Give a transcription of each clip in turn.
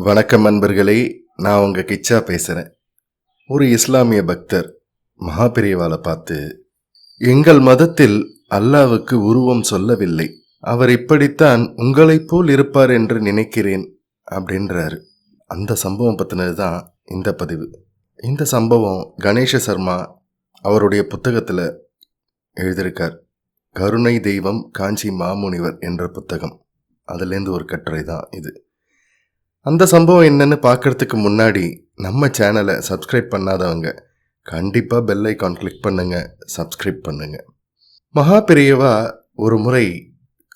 வணக்கம் நண்பர்களே, நான் உங்கள் கிச்சா பேசுகிறேன். ஒரு இஸ்லாமிய பக்தர் மகாபெரிவாளை பார்த்து, எங்கள் மதத்தில் அல்லாவுக்கு உருவம் சொல்லவில்லை, அவர் இப்படித்தான் உங்களைப் போல் இருப்பார் என்று நினைக்கிறேன் அப்படின்றாரு. அந்த சம்பவம் பற்றினது தான் இந்த பதிவு. இந்த சம்பவம் கணேச சர்மா அவருடைய புத்தகத்தில் எழுதியிருக்கார். கருணை தெய்வம் காஞ்சி மாமுனிவர் என்ற புத்தகம், அதுலேருந்து ஒரு கட்டுரை தான் இது. அந்த சம்பவம் என்னன்னு பார்க்கறதுக்கு முன்னாடி நம்ம சேனலை சப்ஸ்கிரைப் பண்ணாதவங்க கண்டிப்பாக பெல் ஐக்கான் கிளிக் பண்ணுங்க, சப்ஸ்கிரைப் பண்ணுங்க. மகாபெரியவா ஒரு முறை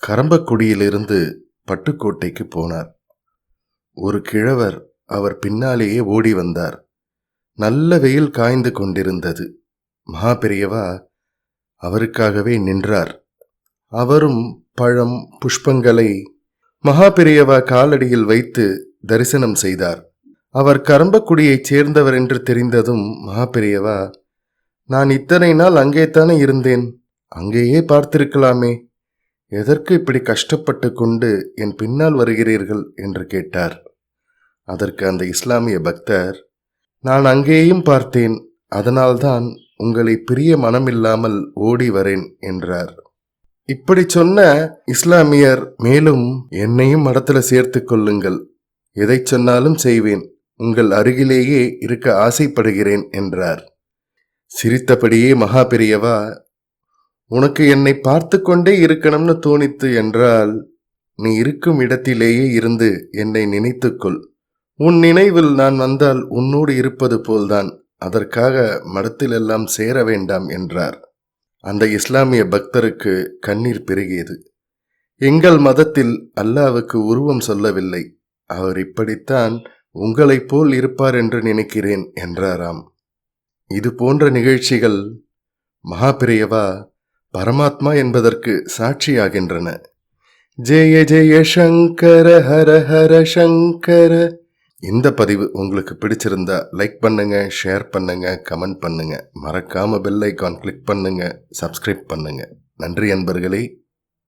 கரம்பக்குடியிலிருந்து பட்டுக்கோட்டைக்கு போனார். ஒரு கிழவர் அவர் பின்னாலேயே ஓடி வந்தார். நல்ல வெயில் காய்ந்து கொண்டிருந்தது. மகாபெரியவா அவருக்காகவே நின்றார். அவரும் பழம் புஷ்பங்களை மகாபெரியவா காலடியில் வைத்து தரிசனம் செய்தார். அவர் கரம்பக்குடியைச் சேர்ந்தவர் என்று தெரிந்ததும் மகாபெரியவா, நான் இத்தனை நாள் அங்கேத்தானே இருந்தேன், அங்கேயே பார்த்திருக்கலாமே, எதற்கு இப்படி கஷ்டப்பட்டு கொண்டு என் பின்னால் வருகிறீர்கள் என்று கேட்டார். அதற்கு அந்த இஸ்லாமிய பக்தர், நான் அங்கேயும் பார்த்தேன், அதனால்தான் உங்களை பிரிய மனமில்லாமல் ஓடி வரேன் என்றார். இப்படி சொன்ன இஸ்லாமியர் மேலும், என்னையும் மடத்துல சேர்த்து கொள்ளுங்கள், எதை சொன்னாலும் செய்வேன், உங்கள் அருகிலேயே இருக்க ஆசைப்படுகிறேன் என்றார். சிரித்தபடியே மகாபெரியவா, உனக்கு என்னை பார்த்து கொண்டே இருக்கணும்னு தோணித்து என்றால் நீ இருக்கும் இடத்திலேயே இருந்து என்னை நினைத்துக்கொள். உன் நினைவில் நான் வந்தால் உன்னோடு இருப்பது போல்தான், அதற்காக மடத்திலெல்லாம் சேர வேண்டாம் என்றார். அந்த இஸ்லாமிய பக்தருக்கு கண்ணீர் பெருகியது. எங்கள் மதத்தில் அல்லாவுக்கு உருவம் சொல்லவில்லை, அவர் இப்படித்தான் உங்களைப் போல் இருப்பார் என்று நினைக்கிறேன் என்றாராம். இது போன்ற நிகழ்ச்சிகள் மகாபெரியவா பரமாத்மா என்பதற்கு சாட்சியாகின்றன. ஜெய ஜெய சங்கர ஹர ஹர சங்கர. இந்த பதிவு உங்களுக்கு பிடிச்சிருந்தா லைக் பண்ணுங்க, ஷேர் பண்ணுங்க, கமெண்ட் பண்ணுங்க, மறக்காம பெல் ஐக்கான் கிளிக் பண்ணுங்க, சப்ஸ்கிரைப் பண்ணுங்க. நன்றி அன்பர்களே.